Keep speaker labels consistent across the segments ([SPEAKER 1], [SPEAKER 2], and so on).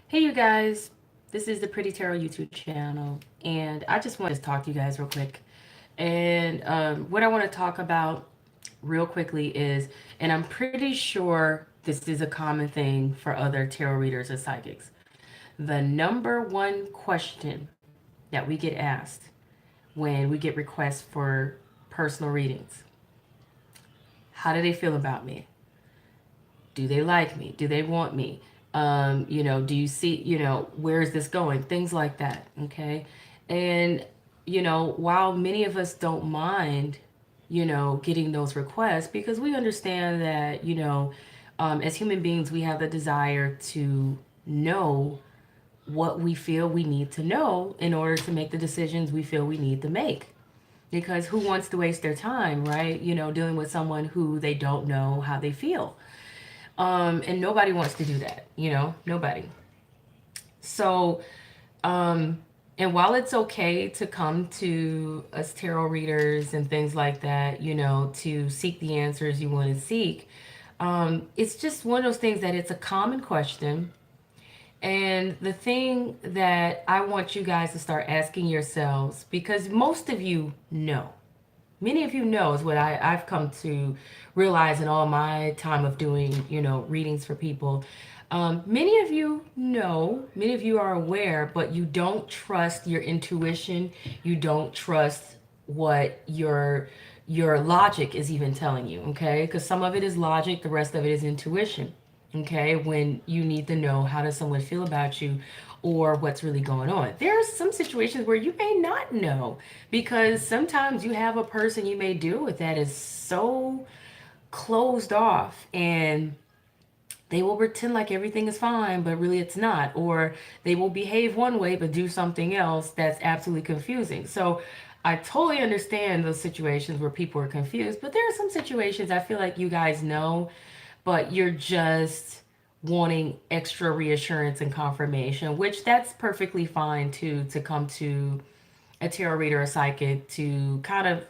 [SPEAKER 1] Hey, you guys, this is the Pretty Tarot YouTube channel, and I just want to talk to you guys real quick. And what I want to talk about real quickly is, and I'm pretty sure this is a common thing for other tarot readers and psychics. The number one question that we get asked when we get requests for personal readings: how do they feel about me? Do they like me? Do they want me? Do you see, where is this going? Things like that. Okay. And, while many of us don't mind, getting those requests because we understand that, as human beings, we have the desire to know what we feel we need to know in order to make the decisions we feel we need to make. Because who wants to waste their time, right? Dealing with someone who they don't know how they feel. And nobody wants to do that, nobody. So, um, and while it's okay to come to us tarot readers and things like that, to seek the answers you want to seek, it's just one of those things that it's a common question. And the thing that I want you guys to start asking yourselves, because most of you know, many of you know is what I've come to realize in all my time of doing, readings for people. Many of you know, many of you are aware, but you don't trust your intuition. You don't trust what your logic is even telling you, okay? Because some of it is logic, the rest of it is intuition. Okay, when you need to know how does someone feel about you or what's really going on. There are some situations where you may not know because sometimes you have a person you may deal with that is so closed off and they will pretend like everything is fine, but really it's not. Or they will behave one way but do something else that's absolutely confusing. So I totally understand those situations where people are confused, but there are some situations I feel like you guys know, but you're just wanting extra reassurance and confirmation, which that's perfectly fine to come to a tarot reader or psychic to kind of,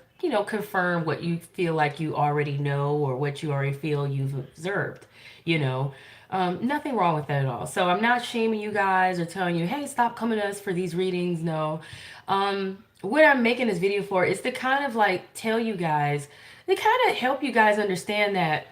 [SPEAKER 1] confirm what you feel like you already know or what you already feel you've observed, you know. Nothing wrong with that at all. So I'm not shaming you guys or telling you, hey, stop coming to us for these readings. No. What I'm making this video for is to kind of like tell you guys, to kind of help you guys understand that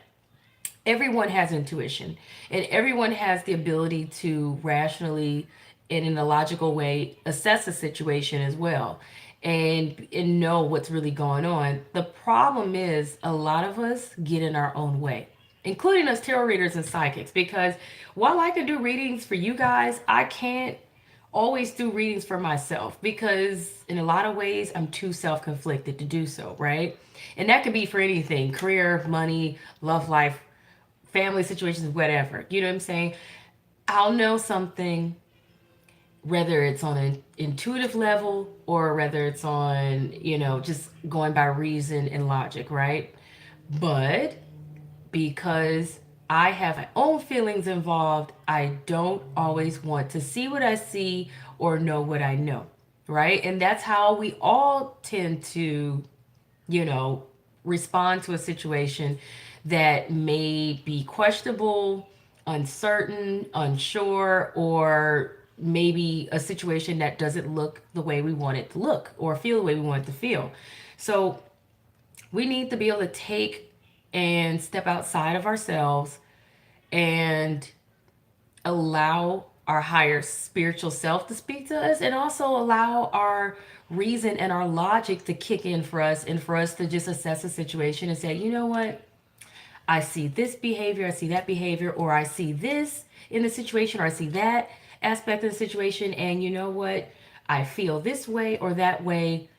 [SPEAKER 1] everyone has intuition and everyone has the ability to rationally and in a logical way assess a situation as well and know what's really going on. The problem is a lot of us get in our own way, including us tarot readers and psychics, because while I can do readings for you guys, I can't always do readings for myself because in a lot of ways I'm too self-conflicted to do so, right? And that could be for anything: career, money, love life, family situations, whatever. You know what I'm saying? I'll know something, whether it's on an intuitive level or whether it's on, just going by reason and logic, right? But because I have my own feelings involved, I don't always want to see what I see or know what I know, right? And that's how we all tend to, you know, respond to a situation that may be questionable, uncertain, unsure, or maybe a situation that doesn't look the way we want it to look or feel the way we want it to feel. So we need to be able to take and step outside of ourselves and allow our higher spiritual self to speak to us and also allow our reason and our logic to kick in for us and for us to just assess the situation and say, you know what? I see this behavior, I see that behavior, or I see this in the situation, or I see that aspect of the situation, and you know what? I feel this way or that way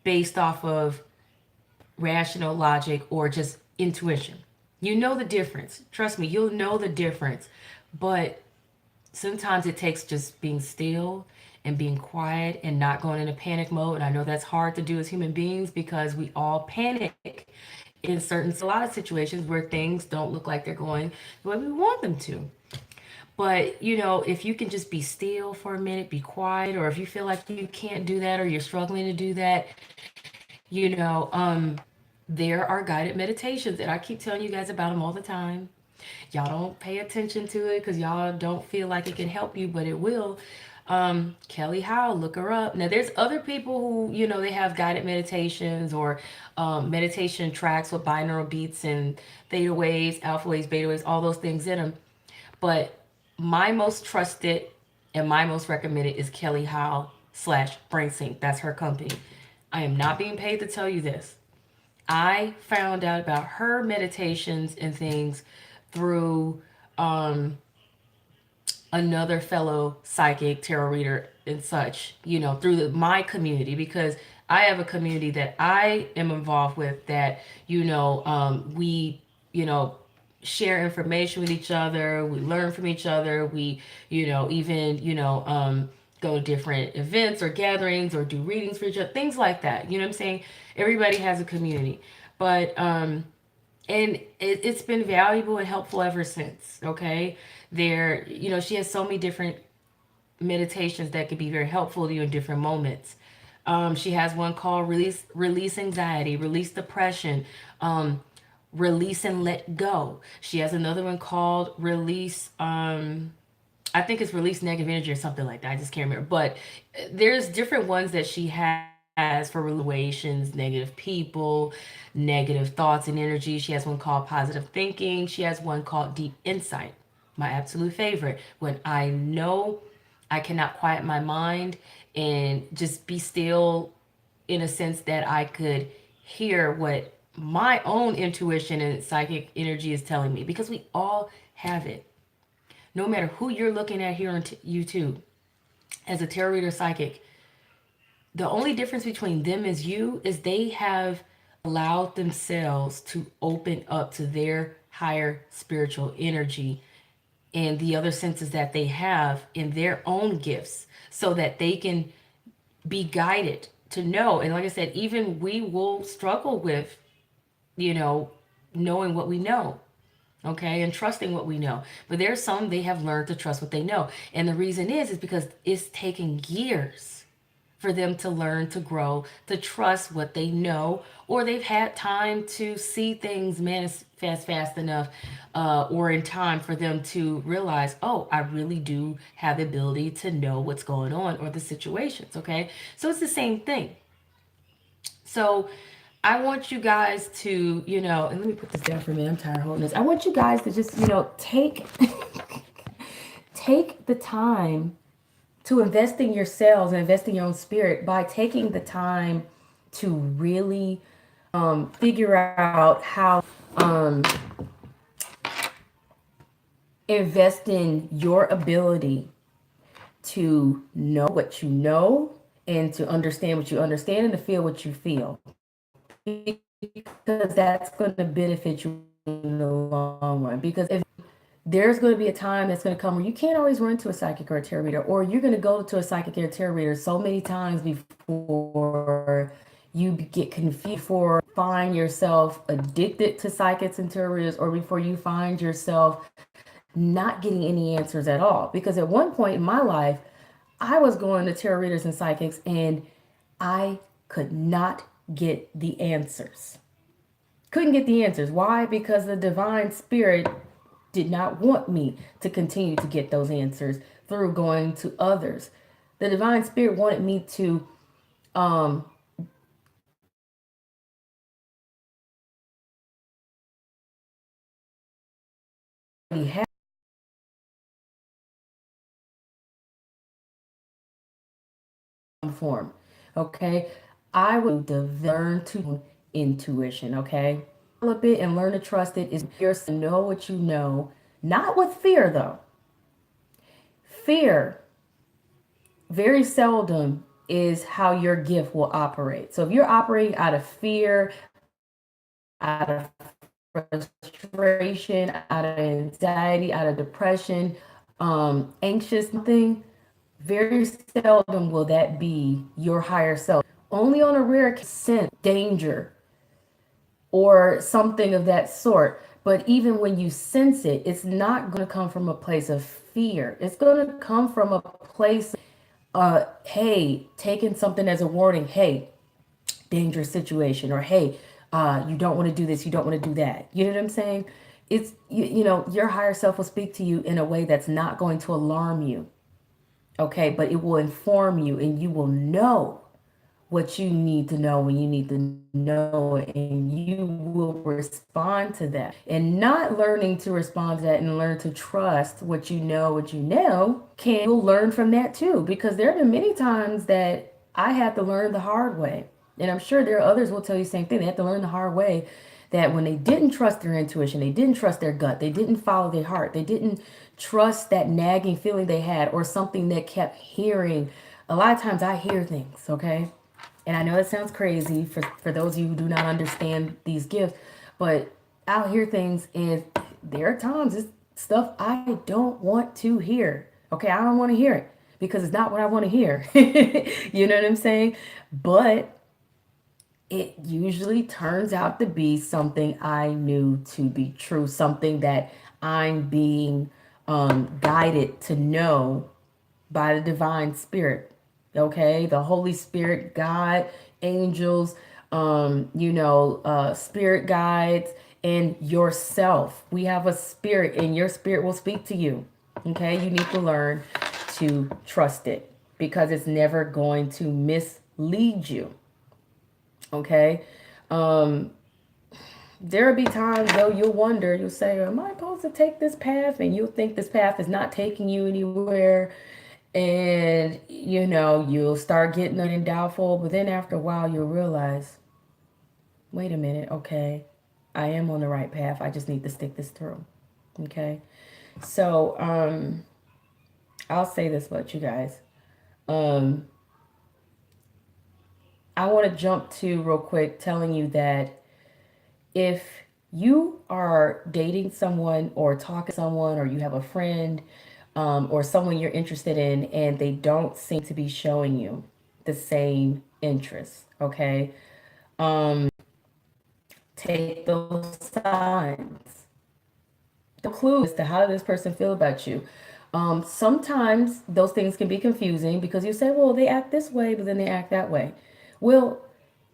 [SPEAKER 1] based off of rational logic or just intuition. You know the difference. Trust me, you'll know the difference. But sometimes it takes just being still and being quiet and not going into panic mode. And I know that's hard to do as human beings because we all panic in a lot of situations where things don't look like they're going the way we want them to. But, if you can just be still for a minute, be quiet, or if you feel like you can't do that or you're struggling to do that, there are guided meditations, and I keep telling you guys about them all the time. Y'all don't pay attention to it because y'all don't feel like it can help you, but it will. Kelly Howe, look her up. Now, there's other people who, they have guided meditations or meditation tracks with binaural beats and theta waves, alpha waves, beta waves, all those things in them. But my most trusted and my most recommended is Kelly Howe slash Brain Sync. That's her company. I am not being paid to tell you this. I found out about her meditations and things through another fellow psychic tarot reader and such, through my community, because I have a community that I am involved with that, we, you know, share information with each other, we learn from each other, we, even, go to different events or gatherings or do readings for each other, things like that. You know what I'm saying? Everybody has a community. But and it's been valuable and helpful ever since. Okay, she has so many different meditations that could be very helpful to you in different moments. She has one called release anxiety, release depression, release and let go. She has another one called release. I think it's release negative energy or something like that. I just can't remember. But there's different ones that she has for relations, negative people, negative thoughts and energy. She has one called positive thinking. She has one called deep insight. My absolute favorite. When I know I cannot quiet my mind and just be still in a sense that I could hear what my own intuition and psychic energy is telling me, because we all have it. No matter who you're looking at here on YouTube as a tarot reader psychic, the only difference between them as you is they have allowed themselves to open up to their higher spiritual energy and the other senses that they have in their own gifts so that they can be guided to know. And like I said, even we will struggle with, you know, knowing what we know, okay, and trusting what we know. But there's some they have learned to trust what they know. And the reason is because it's taken years for them to learn, to grow, to trust what they know, or they've had time to see things manifest fast enough, or in time for them to realize, oh, I really do have the ability to know what's going on or the situations, okay? So it's the same thing. So I want you guys to, and let me put this down for a minute. I'm tired of holding this. I want you guys to just, take take the time to invest in yourselves and invest in your own spirit by taking the time to really figure out how invest in your ability to know what you know and to understand what you understand and to feel what you feel, because that's going to benefit you in the long run. Because if there's going to be a time that's going to come where you can't always run to a psychic or a tarot reader, or you're going to go to a psychic or a tarot reader so many times before you get confused, before you find yourself addicted to psychics and tarot readers, or before you find yourself not getting any answers at all. Because at one point in my life, I was going to tarot readers and psychics and I could not get the answers. Couldn't get the answers. Why? Because the divine spirit did not want me to continue to get those answers through going to others. The divine spirit wanted me to have form. Okay. I would learn to intuition. Okay. Develop it and learn to trust it is to know what you know, not with fear though. Fear very seldom is how your gift will operate. So if you're operating out of fear, out of frustration, out of anxiety, out of depression, anxious, something, very seldom will that be your higher self. Only on a rare sense, danger or something of that sort. But even when you sense it, it's not going to come from a place of fear. It's going to come from a place, hey, taking something as a warning, hey, dangerous situation, or hey, you don't want to do this, you don't want to do that. You know what I'm saying? It's, you know, your higher self will speak to you in a way that's not going to alarm you. Okay, but it will inform you, and you will know what you need to know when you need to know it, and you will respond to that. And not learning to respond to that and learn to trust what you know, can you'll learn from that too. Because there have been many times that I had to learn the hard way. And I'm sure there are others will tell you the same thing. They had to learn the hard way that when they didn't trust their intuition, they didn't trust their gut, they didn't follow their heart, they didn't trust that nagging feeling they had or something that kept hearing. A lot of times I hear things, okay? And I know it sounds crazy for those of you who do not understand these gifts, but I'll hear things, and there are times it's stuff I don't want to hear. Okay, I don't want to hear it because it's not what I want to hear. You know what I'm saying? But it usually turns out to be something I knew to be true, something that I'm being guided to know by the divine spirit. Okay, the Holy Spirit, God, angels, spirit guides, and yourself. We have a spirit, and your spirit will speak to you. Okay, you need to learn to trust it because it's never going to mislead you. Okay, um, there'll be times though you'll wonder, you'll say, am I supposed to take this path? And you'll think this path is not taking you anywhere. And you'll start getting it doubtful, but then after a while you'll realize, wait a minute, okay, I am on the right path. I just need to stick this through. Okay. So I'll say this about you guys. Um I want to jump to real quick telling you that if you are dating someone or talking to someone, or you have a friend, or someone you're interested in, and they don't seem to be showing you the same interest, okay? Um, take those signs, the clues as to how does this person feel about you. Sometimes those things can be confusing because you say, well, they act this way, but then they act that way. Well,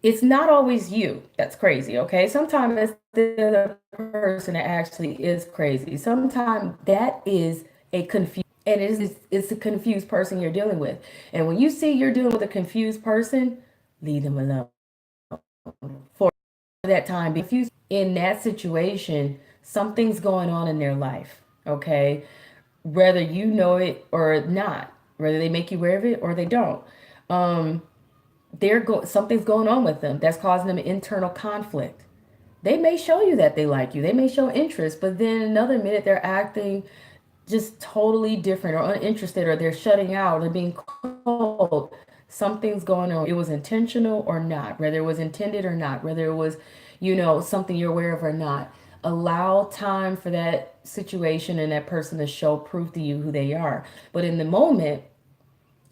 [SPEAKER 1] it's not always you that's crazy, okay? Sometimes it's the other person that actually is crazy. Sometimes that is a confused, and it's a confused person you're dealing with. And when you see you're dealing with a confused person, leave them alone for that time. Because in that situation, something's going on in their life, okay? Whether you know it or not, whether they make you aware of it or they don't. Um, something's going on with them that's causing them internal conflict. They may show you that they like you, they may show interest, but then another minute they're acting just totally different or uninterested, or they're shutting out, or they're being cold. Something's going on. It was intentional or not, whether it was intended or not, whether it was, something you're aware of or not. Allow time for that situation and that person to show proof to you who they are. But in the moment,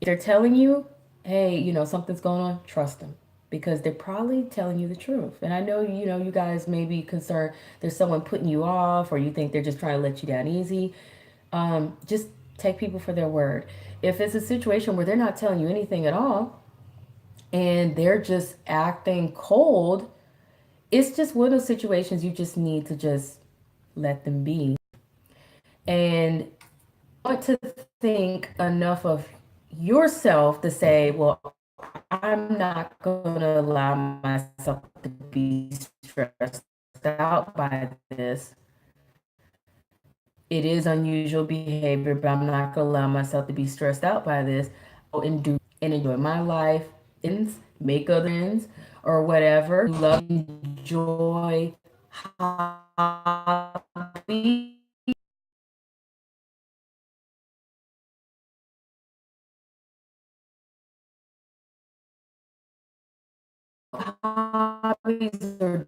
[SPEAKER 1] if they're telling you, hey, something's going on, trust them because they're probably telling you the truth. And I know, you guys may be concerned there's someone putting you off, or you think they're just trying to let you down easy. Just take people for their word. If it's a situation where they're not telling you anything at all and they're just acting cold, it's just one of those situations you just need to just let them be. And want to think enough of yourself to say, well, I'm not going to allow myself to be stressed out by this. It is unusual behavior, but I'm not going to allow myself to be stressed out by this. Go and do and enjoy my life, and make other friends or whatever. Love, enjoy hobbies. Hobbies or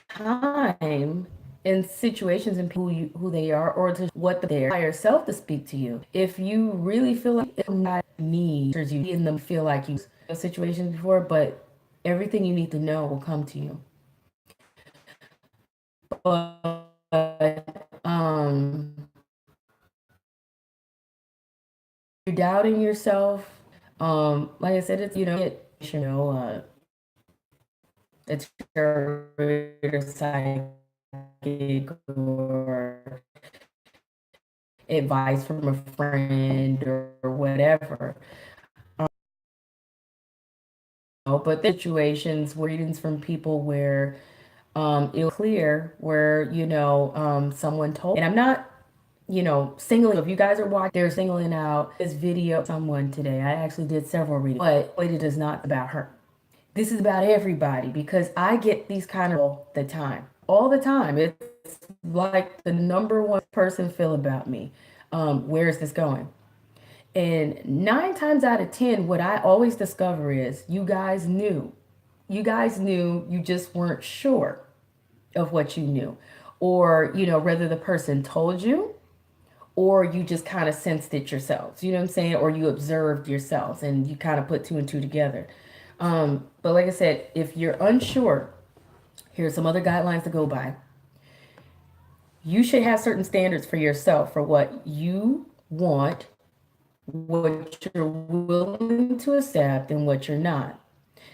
[SPEAKER 1] time in situations and people who they are, or to what their higher self to speak to you. If you really feel like it not needs you in them feel like you situations before, but everything you need to know will come to you. But you're doubting yourself. Like I said, it's it's your cycle. or advice from a friend or whatever. But there are situations, readings from people where it was clear where, someone told, and I'm not, singling, if you guys are watching, they're singling out this video, someone today. I actually did several readings, but it is not about her. This is about everybody because I get these kind of all the time. It's like the number one person feel about me. Where is this going? And 9 times out of 10, what I always discover is you guys knew. You guys knew, you just weren't sure of what you knew. Or, whether the person told you or you just kind of sensed it yourselves. You know what I'm saying? Or you observed yourselves and you kind of put two and two together. But like I said, if you're unsure, here's some other guidelines to go by. You should have certain standards for yourself for what you want, what you're willing to accept, and what you're not.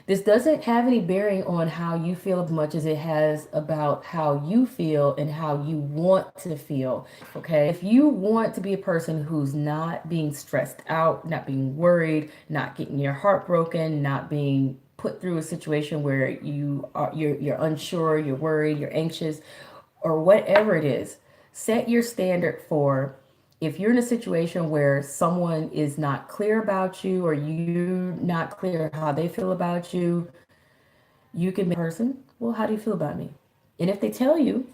[SPEAKER 1] This doesn't have any bearing on how you feel as much as it has about how you feel and how you want to feel. Okay. If you want to be a person who's not being stressed out, not being worried, not getting your heart broken, not being put through a situation where you're unsure, you're worried, you're anxious, or whatever it is, set your standard for if you're in a situation where someone is not clear about you or you're not clear how they feel about you, you can be a person, well, how do you feel about me? And if they tell you,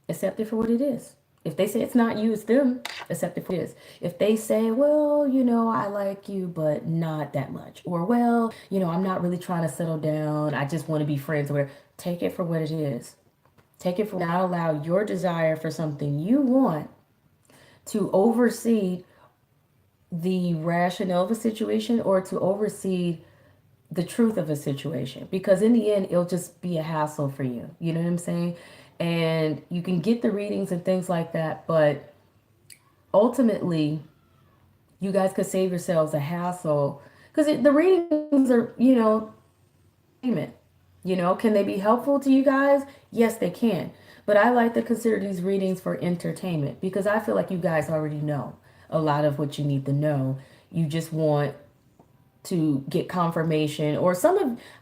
[SPEAKER 1] accept it for what it is. If they say it's not you, it's them, accept it for what it is. If they say, well, I like you, but not that much. Or, well, I'm not really trying to settle down. I just want to be friends or whatever. Take it for what it is. Take it for not allow your desire for something you want to oversee the rationale of a situation or to oversee the truth of a situation, because in the end it'll just be a hassle for you. You know what I'm saying? And you can get the readings and things like that, but ultimately you guys could save yourselves a hassle because the readings are, payment. Can they be helpful to you guys? Yes, they can. But I like to consider these readings for entertainment because I feel like you guys already know a lot of what you need to know. You just want to get confirmation, or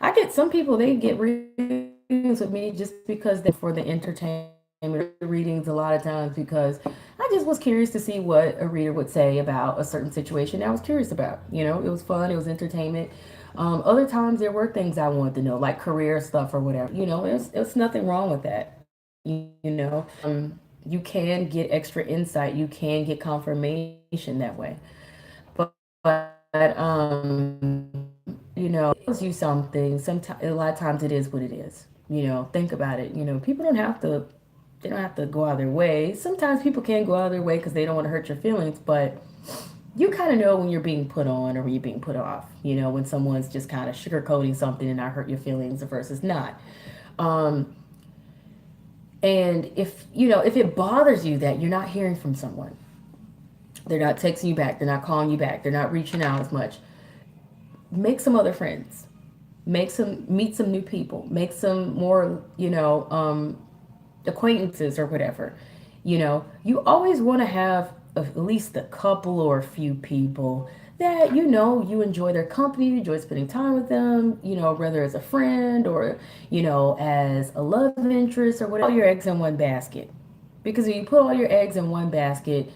[SPEAKER 1] I get some people, they get readings with me just because they're for the entertainment readings a lot of times because I just was curious to see what a reader would say about a certain situation I was curious about. It was fun, it was entertainment. Other times there were things I wanted to know, like career stuff or whatever. It's nothing wrong with that. You can get extra insight. You can get confirmation that way. But it tells you something. Sometimes, a lot of times, it is what it is. Think about it. People don't have to. They don't have to go out of their way. Sometimes people can go out of their way because they don't want to hurt your feelings, but you kind of know when you're being put on or when you're being put off. When someone's just kind of sugarcoating something and not hurt your feelings versus not. And if it bothers you that you're not hearing from someone, they're not texting you back, they're not calling you back, they're not reaching out as much, make some other friends, meet some new people, make some more, acquaintances or whatever. You always want to have at least a couple or a few people that you enjoy their company, you enjoy spending time with them, whether as a friend or as a love interest or whatever. All your eggs in one basket, because if you put all your eggs in one basket,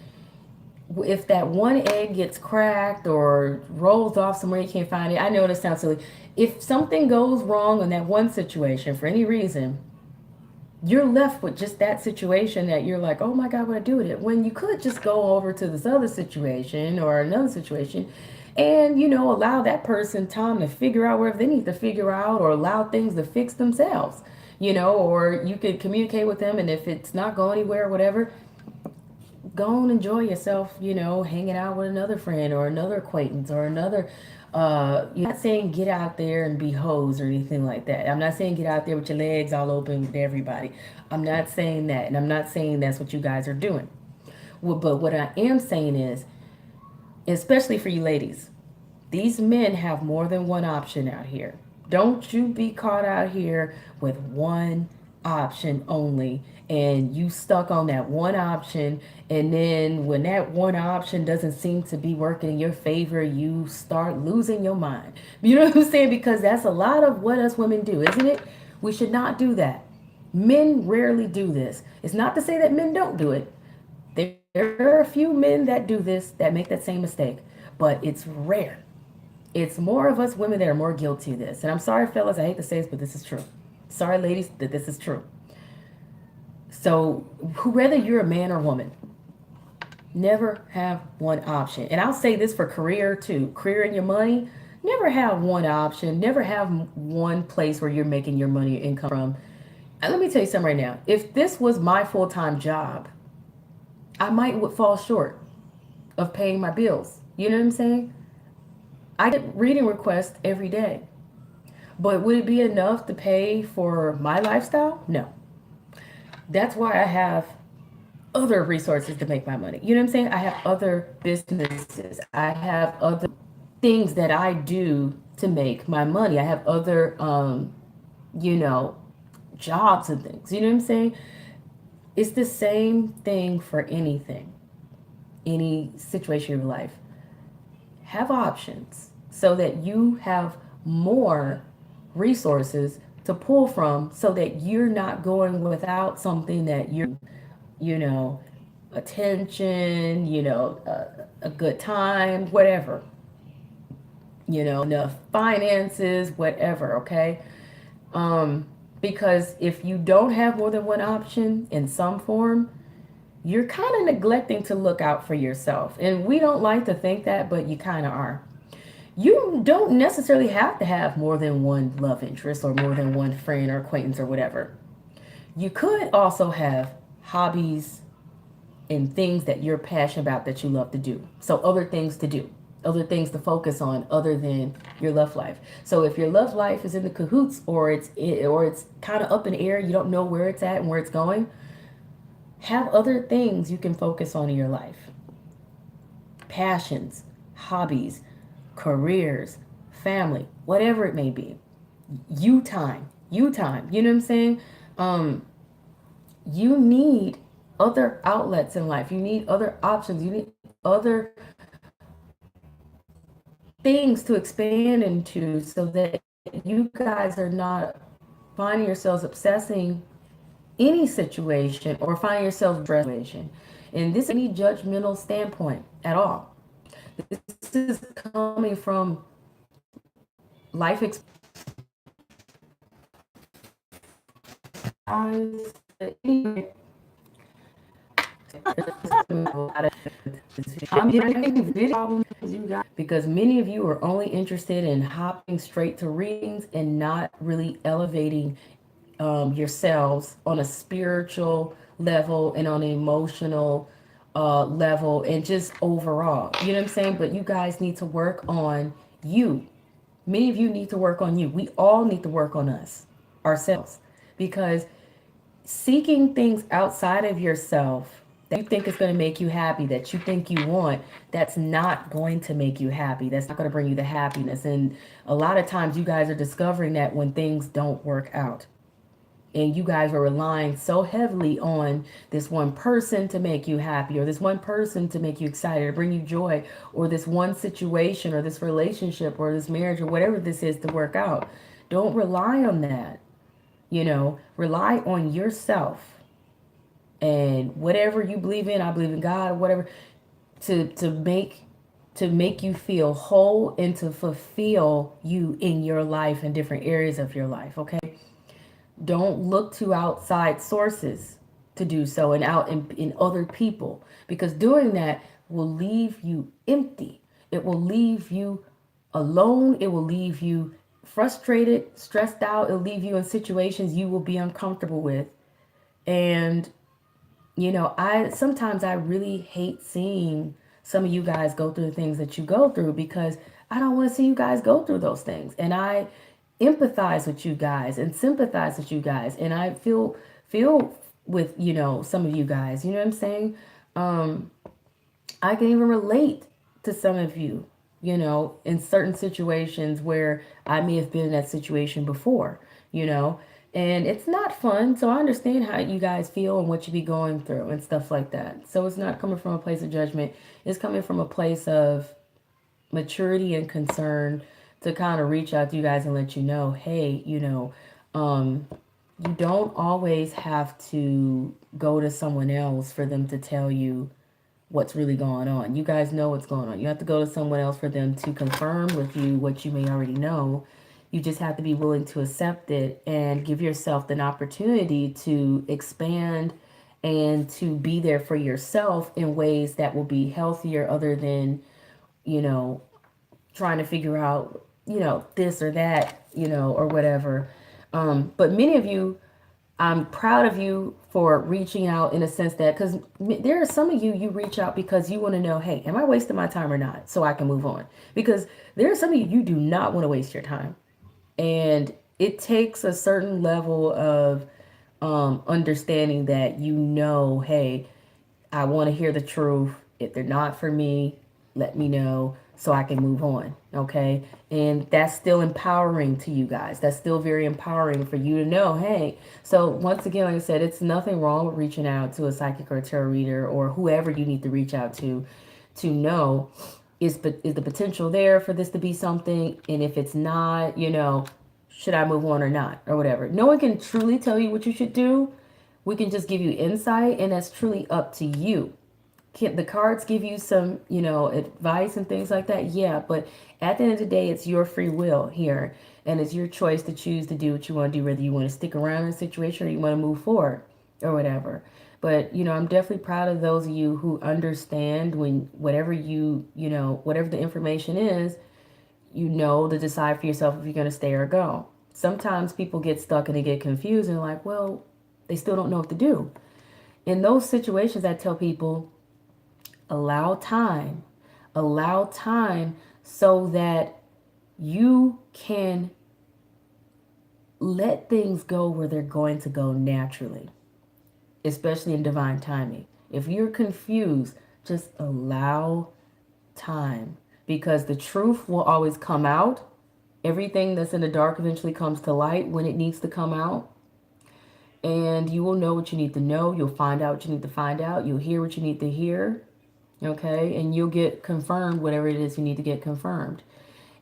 [SPEAKER 1] if that one egg gets cracked or rolls off somewhere you can't find it, I know this sounds silly, if something goes wrong in that one situation for any reason, you're left with just that situation that you're like, oh my God, what do I do with it? When you could just go over to this other situation or another situation and, allow that person time to figure out whatever they need to figure out, or allow things to fix themselves, or you could communicate with them. And if it's not going anywhere or whatever, go and enjoy yourself, hanging out with another friend or another acquaintance or another. You're not saying get out there and be hoes or anything like that. I'm not saying get out there with your legs all open to everybody. I'm not saying that, and I'm not saying that's what you guys are doing. But what I am saying is, especially for you ladies, these men have more than one option out here. Don't you be caught out here with one option only, and you stuck on that one option, and then when that one option doesn't seem to be working in your favor, you start losing your mind. You know what I'm saying? Because that's a lot of what us women do, isn't it? We should not do that. Men rarely do this. It's not to say that men don't do it. There are a few men that do this, that make that same mistake, but it's rare. It's more of us women that are more guilty of this. And I'm sorry, fellas, I hate to say this, but this is true. Sorry, ladies, that this is true. So, whether you're a man or woman, never have one option. And I'll say this for career too, career and your money. Never have one option. Never have one place where you're making your money, your income from. And let me tell you something right now. If this was my full-time job, I might would fall short of paying my bills. You know what I'm saying? I get reading requests every day. But would it be enough to pay for my lifestyle? No. That's why I have other resources to make my money. You know what I'm saying? I have other businesses. I have other things that I do to make my money. I have other, you know, jobs and things. You know what I'm saying? It's the same thing for anything, any situation in your life. Have options so that you have more resources to pull from so that you're not going without something that you're, you know, attention, a good time, whatever, enough finances, whatever, okay? Because if you don't have more than one option in some form, you're kind of neglecting to look out for yourself. And we don't like to think that, but you kind of are. You don't necessarily have to have more than one love interest or more than one friend or acquaintance or whatever. You could also have hobbies and things that you're passionate about that you love to do. So other things to do, other things to focus on other than your love life. So if your love life is in the cahoots or it's kind of up in the air, you don't know where it's at and where it's going, have other things you can focus on in your life. Passions, hobbies, careers, family, whatever it may be. You time. You know what I'm saying? Um, you need other outlets in life. You need other options. You need other things to expand into so that you guys are not finding yourselves obsessing any situation or finding yourself stressed situation. And this is any judgmental standpoint at all. This is coming from life experience. I'm getting video problems you guys because many of you are only interested in hopping straight to readings and not really elevating yourselves on a spiritual level and on an emotional level and just overall. You know what I'm saying? But you guys need to work on you. Many of you need to work on you. We all need to work on us, ourselves, because seeking things outside of yourself that you think is going to make you happy, that you think you want, that's not going to make you happy. That's not going to bring you the happiness. And a lot of times you guys are discovering that when things don't work out. And you guys are relying so heavily on this one person to make you happy, or this one person to make you excited, or bring you joy, or this one situation, or this relationship, or this marriage, or whatever this is to work out. Don't rely on that. Rely on yourself and whatever you believe in. I believe in God, whatever, to make you feel whole and to fulfill you in your life and different areas of your life. Okay, don't look to outside sources to do so and out in other people, because doing that will leave you empty. It will leave you alone. It will leave you frustrated, stressed out. It'll leave you in situations you will be uncomfortable with. And I really hate seeing some of you guys go through the things that you go through, because I don't want to see you guys go through those things. And I empathize with you guys and sympathize with you guys, and I feel with some of you guys. You know what I'm saying? I can even relate to some of you, in certain situations where I may have been in that situation before, you know. And it's not fun. So I understand how you guys feel and what you be going through and stuff like that. So it's not coming from a place of judgment. It's coming from a place of maturity and concern to kind of reach out to you guys and let you know, hey, um, you don't always have to go to someone else for them to tell you what's really going on. You guys know what's going on. You have to go to someone else for them to confirm with you what you may already know. You just have to be willing to accept it and give yourself an opportunity to expand and to be there for yourself in ways that will be healthier other than, you know, trying to figure out, this or that, or whatever. But many of you, I'm proud of you for reaching out in a sense that, because there are some of you, you reach out because you want to know, hey, am I wasting my time or not? So I can move on. Because there are some of you, you do not want to waste your time. And it takes a certain level of understanding that, hey, I want to hear the truth. If they're not for me, let me know so I can move on. Okay. And that's still empowering to you guys. That's still very empowering for you to know, hey. So, once again, like I said, it's nothing wrong with reaching out to a psychic or a tarot reader or whoever you need to reach out to know is the potential there for this to be something. And if it's not, should I move on or not or whatever. No one can truly tell you what you should do. We can just give you insight, and that's truly up to you. Can the cards give you some, advice and things like that? Yeah, but at the end of the day, it's your free will here, and it's your choice to choose to do what you want to do, whether you want to stick around in a situation or you want to move forward or whatever. But, I'm definitely proud of those of you who understand when whatever whatever the information is, to decide for yourself if you're going to stay or go. Sometimes people get stuck and they get confused and like, well, they still don't know what to do. In those situations, I tell people, allow time. Allow time so that you can let things go where they're going to go naturally, especially in divine timing. If you're confused, just allow time, because the truth will always come out. Everything that's in the dark eventually comes to light when it needs to come out. And you will know what you need to know. You'll find out what you need to find out. You'll hear what you need to hear. Okay? And you'll get confirmed whatever it is you need to get confirmed.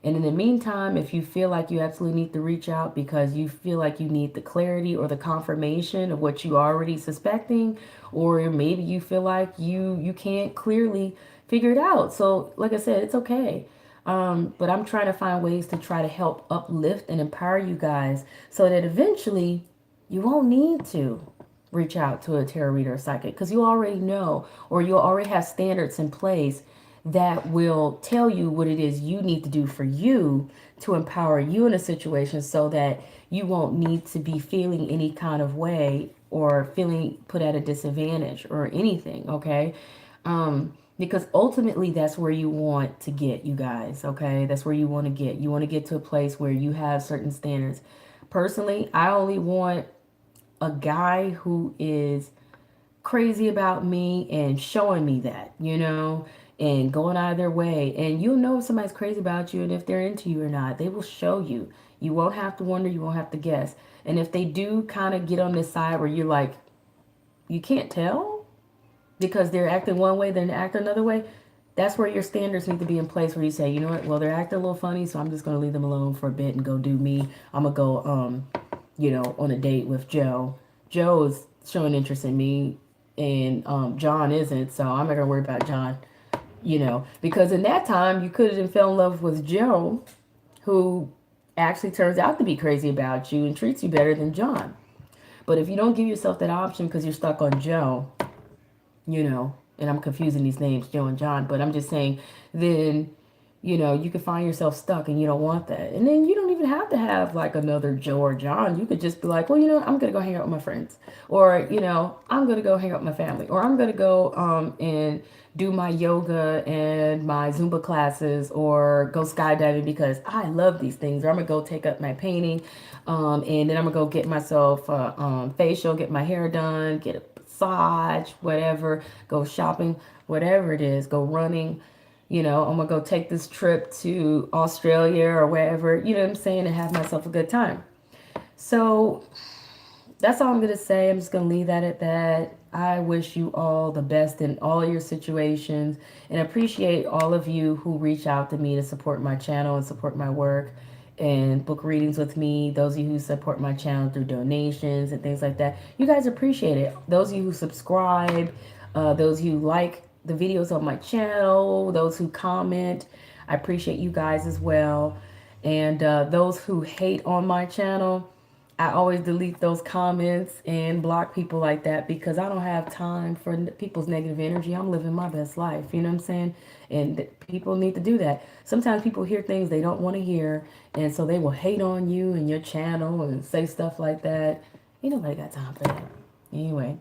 [SPEAKER 1] And in the meantime, if you feel like you absolutely need to reach out because you feel like you need the clarity or the confirmation of what you already suspecting, or maybe you feel like you can't clearly figure it out. So, like I said, it's okay. But I'm trying to find ways to try to help uplift and empower you guys so that eventually you won't need to reach out to a tarot reader or psychic, because you already know, or you'll already have standards in place that will tell you what it is you need to do for you to empower you in a situation so that you won't need to be feeling any kind of way or feeling put at a disadvantage or anything. Okay. Because ultimately that's where you want to get, you guys. Okay. That's where you want to get. You want to get to a place where you have certain standards. Personally, I only want a guy who is crazy about me and showing me that, and going out of their way. And you'll know if somebody's crazy about you and if they're into you or not. They will show you. You won't have to wonder. You won't have to guess. And if they do kind of get on this side where you're like, you can't tell because they're acting one way, then acting another way, that's where your standards need to be in place, where you say, you know what, well, they're acting a little funny, so I'm just going to leave them alone for a bit and go do me. I'm going to go, on a date with Joe. Joe is showing interest in me, and John isn't, so I'm not going to worry about John, because in that time, you could have fell in love with Joe, who actually turns out to be crazy about you and treats you better than John. But if you don't give yourself that option because you're stuck on Joe, and I'm confusing these names, Joe and John, but I'm just saying, then, you could find yourself stuck and you don't want that. And then you don't even have to have like another Joe or John. You could just be like, well, I'm going to go hang out with my friends, or, I'm going to go hang out with my family, or I'm going to go and do my yoga and my Zumba classes, or go skydiving because I love these things, or I'm going to go take up my painting. And then I'm going to go get myself a facial, get my hair done, get a massage, whatever, go shopping, whatever it is, go running. I'm going to go take this trip to Australia or wherever, what I'm saying, and have myself a good time. So that's all I'm going to say. I'm just going to leave that at that. I wish you all the best in all your situations and appreciate all of you who reach out to me to support my channel and support my work and book readings with me. Those of you who support my channel through donations and things like that. You guys appreciate it. Those of you who subscribe, those of you who like the videos on my channel, those who comment, I appreciate you guys as well. And those who hate on my channel, I always delete those comments and block people like that because I don't have time for people's negative energy. I'm living my best life. You know what I'm saying? And people need to do that. Sometimes people hear things they don't want to hear, and so they will hate on you and your channel and say stuff like that. Ain't nobody got time for that. Anyway,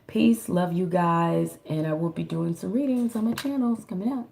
[SPEAKER 1] peace, love you guys, and I will be doing some readings on my channels coming out.